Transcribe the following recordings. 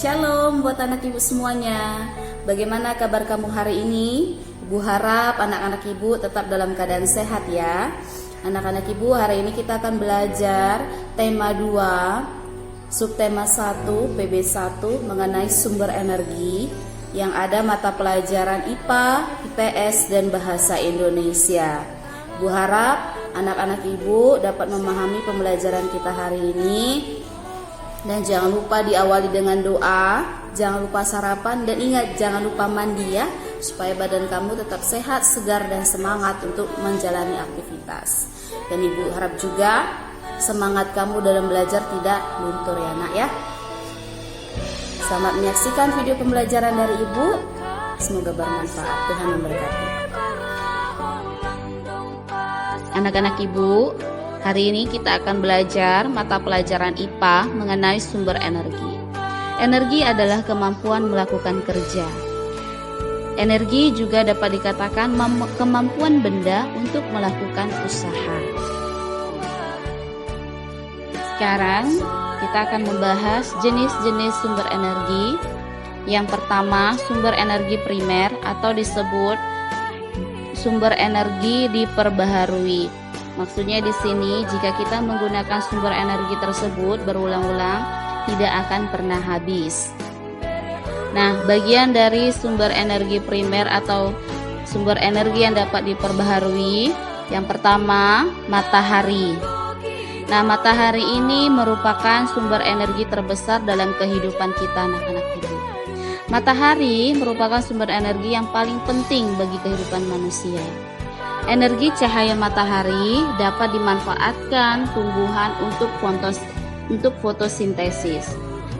Shalom buat anak ibu semuanya. Bagaimana kabar kamu hari ini? Ibu harap anak-anak ibu tetap dalam keadaan sehat ya. Anak-anak ibu, hari ini kita akan belajar tema 2, subtema 1, PB1 mengenai sumber energi yang ada mata pelajaran IPA, IPS, dan Bahasa Indonesia. Ibu harap anak-anak ibu dapat memahami pembelajaran kita hari ini. Dan jangan lupa diawali dengan doa, jangan lupa sarapan, dan ingat jangan lupa mandi ya, supaya badan kamu tetap sehat, segar, dan semangat untuk menjalani aktivitas. Dan ibu harap juga semangat kamu dalam belajar tidak luntur ya nak ya. Selamat menyaksikan video pembelajaran dari ibu, semoga bermanfaat. Tuhan memberkati. Anak-anak ibu, hari ini kita akan belajar mata pelajaran IPA mengenai sumber energi. Energi adalah kemampuan melakukan kerja. Energi juga dapat dikatakan kemampuan benda untuk melakukan usaha. Sekarang kita akan membahas jenis-jenis sumber energi. Yang pertama, sumber energi primer atau disebut sumber energi diperbaharui. Maksudnya di sini jika kita menggunakan sumber energi tersebut berulang-ulang tidak akan pernah habis. Nah, bagian dari sumber energi primer atau sumber energi yang dapat diperbaharui, yang pertama matahari. Nah, matahari ini merupakan sumber energi terbesar dalam kehidupan kita anak-anak ibu. Matahari merupakan sumber energi yang paling penting bagi kehidupan manusia. Energi cahaya matahari dapat dimanfaatkan tumbuhan untuk fotosintesis.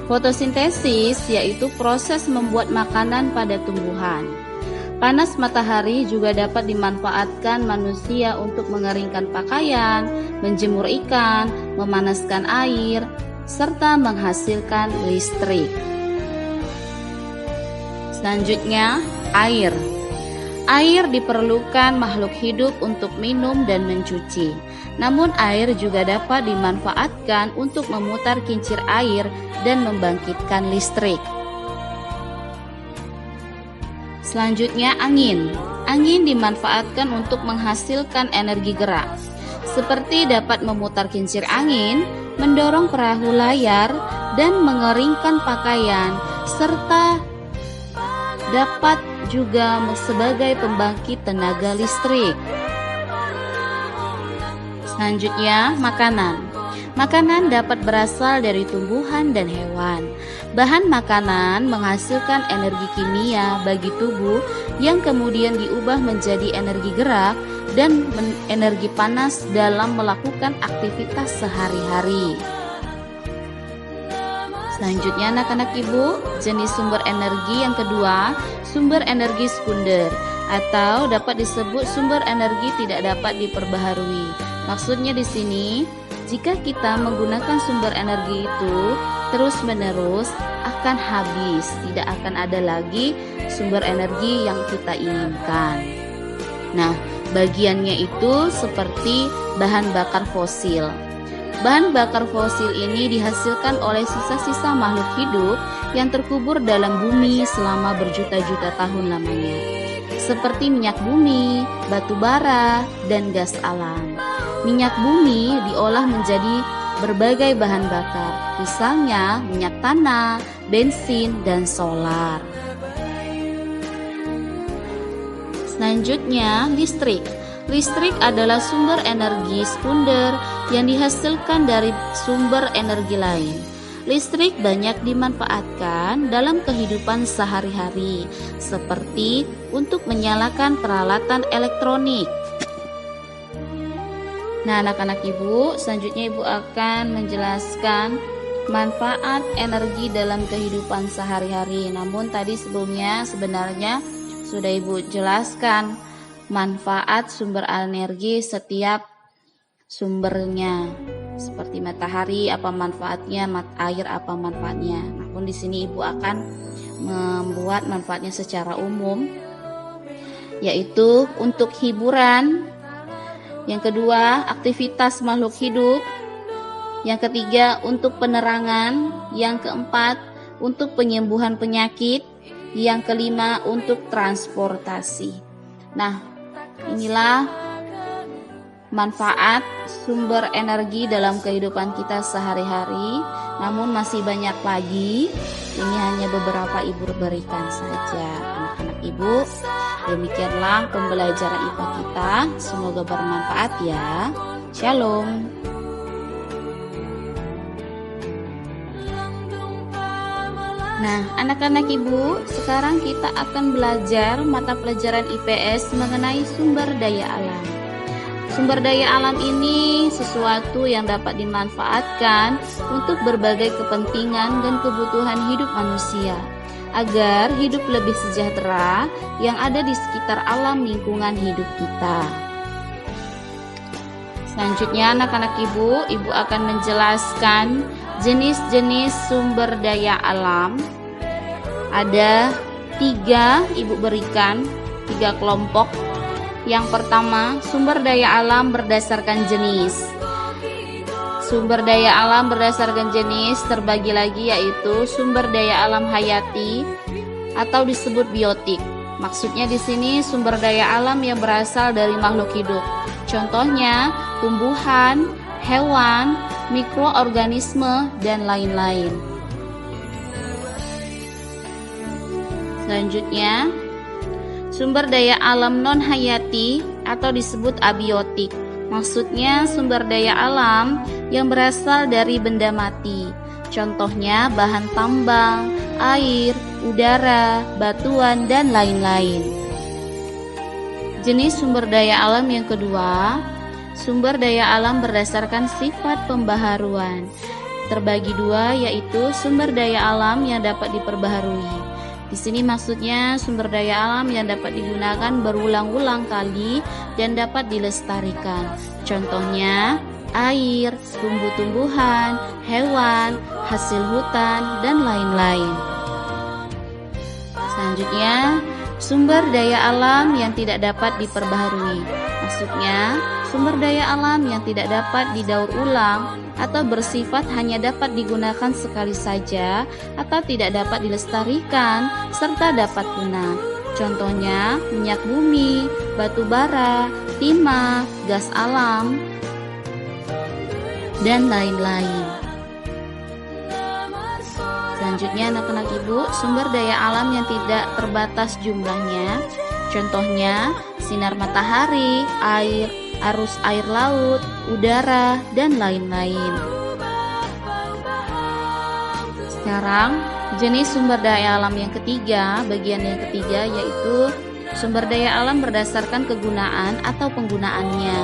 Fotosintesis yaitu proses membuat makanan pada tumbuhan. Panas matahari juga dapat dimanfaatkan manusia untuk mengeringkan pakaian, menjemur ikan, memanaskan air, serta menghasilkan listrik. Selanjutnya, air. Air diperlukan makhluk hidup untuk minum dan mencuci. Namun air juga dapat dimanfaatkan untuk memutar kincir air dan membangkitkan listrik. Selanjutnya angin. Angin dimanfaatkan untuk menghasilkan energi gerak. Seperti dapat memutar kincir angin, mendorong perahu layar, dan mengeringkan pakaian, serta dapat juga sebagai pembangkit tenaga listrik. Selanjutnya, makanan. Makanan dapat berasal dari tumbuhan dan hewan. Bahan makanan menghasilkan energi kimia bagi tubuh yang kemudian diubah menjadi energi gerak dan energi panas dalam melakukan aktivitas sehari-hari. Selanjutnya anak-anak ibu, jenis sumber energi yang kedua, sumber energi sekunder atau dapat disebut sumber energi tidak dapat diperbaharui. Maksudnya di sini, jika kita menggunakan sumber energi itu terus-menerus akan habis, tidak akan ada lagi sumber energi yang kita inginkan. Nah, bagiannya itu seperti bahan bakar fosil. Bahan bakar fosil ini dihasilkan oleh sisa-sisa makhluk hidup yang terkubur dalam bumi selama berjuta-juta tahun lamanya, seperti minyak bumi, batu bara, dan gas alam. Minyak bumi diolah menjadi berbagai bahan bakar, misalnya minyak tanah, bensin, dan solar. Selanjutnya, listrik. Listrik adalah sumber energi sekunder yang dihasilkan dari sumber energi lain. Listrik banyak dimanfaatkan dalam kehidupan sehari-hari, seperti untuk menyalakan peralatan elektronik. Nah, anak-anak ibu, selanjutnya ibu akan menjelaskan manfaat energi dalam kehidupan sehari-hari. Namun tadi sebelumnya sebenarnya sudah ibu jelaskan manfaat sumber energi setiap sumbernya, seperti matahari apa manfaatnya, air apa manfaatnya. Namun di sini ibu akan membuat manfaatnya secara umum, yaitu untuk hiburan. Yang kedua, aktivitas makhluk hidup. Yang ketiga, untuk penerangan. Yang keempat, untuk penyembuhan penyakit. Yang kelima, untuk transportasi. Nah, inilah manfaat sumber energi dalam kehidupan kita sehari-hari. Namun masih banyak lagi. Ini hanya beberapa ibu berikan saja. Anak-anak ibu, demikianlah pembelajaran IPA kita. Semoga bermanfaat ya. Shalom. Nah, anak-anak ibu, sekarang kita akan belajar mata pelajaran IPS mengenai sumber daya alam. Sumber daya alam ini sesuatu yang dapat dimanfaatkan untuk berbagai kepentingan dan kebutuhan hidup manusia, agar hidup lebih sejahtera yang ada di sekitar alam lingkungan hidup kita. Selanjutnya, anak-anak ibu akan menjelaskan jenis-jenis sumber daya alam. Ada 3, ibu berikan 3 kelompok. Yang pertama, sumber daya alam berdasarkan jenis. Sumber daya alam berdasarkan jenis terbagi lagi, yaitu sumber daya alam hayati atau disebut biotik. Maksudnya di sini sumber daya alam yang berasal dari makhluk hidup. Contohnya tumbuhan, hewan, mikroorganisme, dan lain-lain. Selanjutnya, sumber daya alam non-hayati atau disebut abiotik. Maksudnya sumber daya alam yang berasal dari benda mati. Contohnya bahan tambang, air, udara, batuan, dan lain-lain. Jenis sumber daya alam yang kedua, sumber daya alam berdasarkan sifat pembaharuan. Terbagi 2, yaitu sumber daya alam yang dapat diperbaharui. Di sini maksudnya sumber daya alam yang dapat digunakan berulang-ulang kali dan dapat dilestarikan. Contohnya air, tumbuh-tumbuhan, hewan, hasil hutan, dan lain-lain. Selanjutnya, sumber daya alam yang tidak dapat diperbaharui. Maksudnya, sumber daya alam yang tidak dapat didaur ulang atau bersifat hanya dapat digunakan sekali saja atau tidak dapat dilestarikan serta dapat punah. Contohnya minyak bumi, batu bara, timah, gas alam, dan lain-lain. Selanjutnya anak-anak ibu, sumber daya alam yang tidak terbatas jumlahnya. Contohnya sinar matahari, air, arus air laut, udara, dan lain-lain. Sekarang jenis sumber daya alam yang ketiga, bagian yang ketiga, yaitu sumber daya alam berdasarkan kegunaan atau penggunaannya.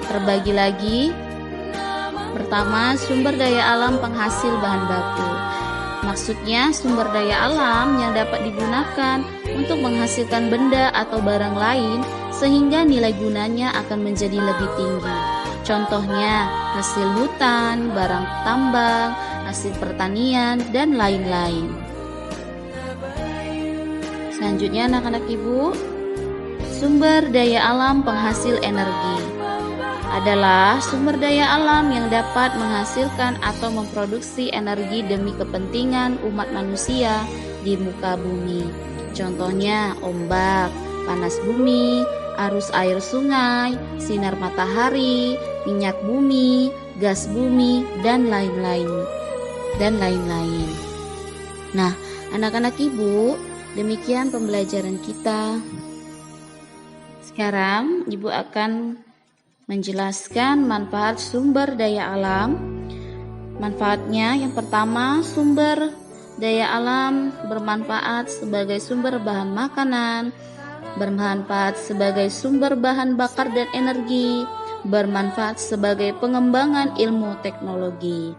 Terbagi lagi. Pertama, sumber daya alam penghasil bahan baku. Maksudnya sumber daya alam yang dapat digunakan untuk menghasilkan benda atau barang lain sehingga nilai gunanya akan menjadi lebih tinggi. Contohnya hasil hutan, barang tambang, hasil pertanian, dan lain-lain. Selanjutnya anak-anak ibu, sumber daya alam penghasil energi adalah sumber daya alam yang dapat menghasilkan atau memproduksi energi demi kepentingan umat manusia di muka bumi. Contohnya ombak, panas bumi, arus air sungai, sinar matahari, minyak bumi, gas bumi, dan lain-lain. Nah, anak-anak ibu, demikian pembelajaran kita. Sekarang ibu akan menjelaskan manfaat sumber daya alam. Manfaatnya yang pertama, sumber daya alam bermanfaat sebagai sumber bahan makanan, bermanfaat sebagai sumber bahan bakar dan energi, bermanfaat sebagai pengembangan ilmu teknologi.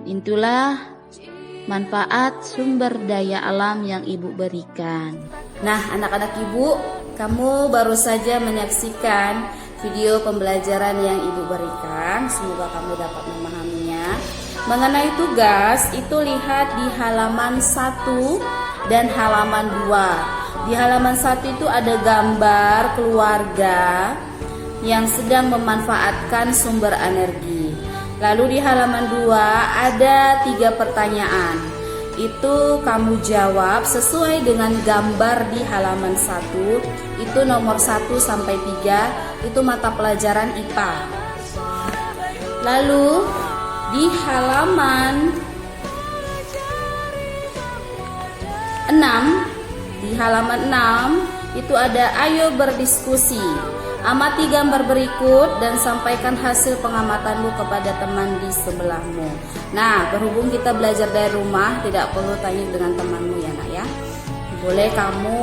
Itulah manfaat sumber daya alam yang ibu berikan. Nah, anak-anak ibu, kamu baru saja menyaksikan video pembelajaran yang ibu berikan. Semoga kamu dapat memahaminya. Mengenai tugas, itu lihat di halaman 1 dan halaman 2. Di halaman 1 itu ada gambar keluarga yang sedang memanfaatkan sumber energi. Lalu di halaman 2 ada 3 pertanyaan. itu kamu jawab sesuai dengan gambar di halaman 1. Itu nomor 1 sampai 3, itu mata pelajaran IPA. Lalu di halaman 6 itu ada ayo berdiskusi. Amati gambar berikut dan sampaikan hasil pengamatanmu kepada teman di sebelahmu. Nah, berhubung kita belajar dari rumah, tidak perlu tanya dengan temanmu ya nak ya. Boleh kamu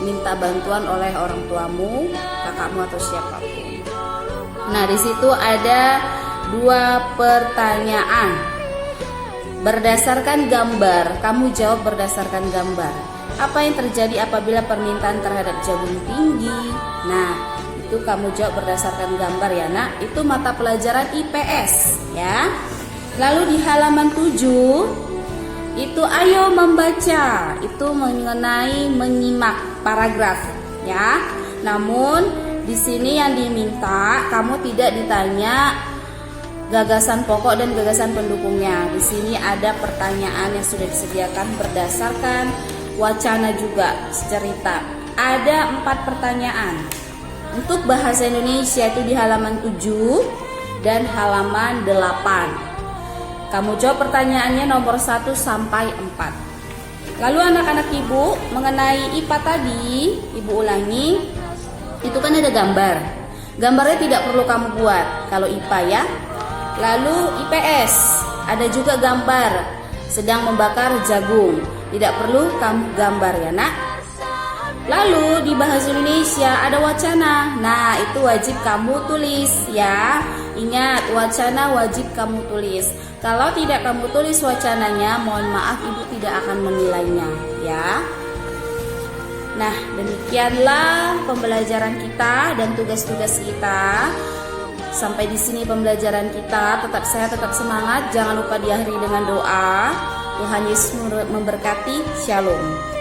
minta bantuan oleh orang tuamu, kakakmu atau siapapun. Nah, di situ ada 2 pertanyaan. Berdasarkan gambar, kamu jawab berdasarkan gambar. Apa yang terjadi apabila permintaan terhadap jagung tinggi? Nah, itu kamu jawab berdasarkan gambar ya nak. Itu mata pelajaran IPS ya. Lalu di halaman 7 itu ayo membaca. Itu mengenai menyimak paragraf ya. Namun di sini yang diminta kamu tidak ditanya gagasan pokok dan gagasan pendukungnya. Di sini ada pertanyaan yang sudah disediakan berdasarkan wacana juga cerita. Ada 4 pertanyaan. Untuk bahasa Indonesia itu di halaman 7 dan halaman 8. Kamu jawab pertanyaannya nomor 1 sampai 4. Lalu anak-anak ibu mengenai IPA tadi, ibu ulangi. Itu kan ada gambar. Gambarnya tidak perlu kamu buat kalau IPA ya. Lalu IPS ada juga gambar sedang membakar jagung. Tidak perlu kamu gambar ya nak. Lalu di bahasa Indonesia ada wacana. Nah, itu wajib kamu tulis ya. Ingat, wacana wajib kamu tulis. Kalau tidak kamu tulis wacananya, mohon maaf ibu tidak akan menilainya ya. Nah, demikianlah pembelajaran kita dan tugas-tugas kita. Sampai di sini pembelajaran kita. Tetap sehat, tetap semangat. Jangan lupa diakhiri dengan doa. Tuhan Yesus memberkati. Shalom.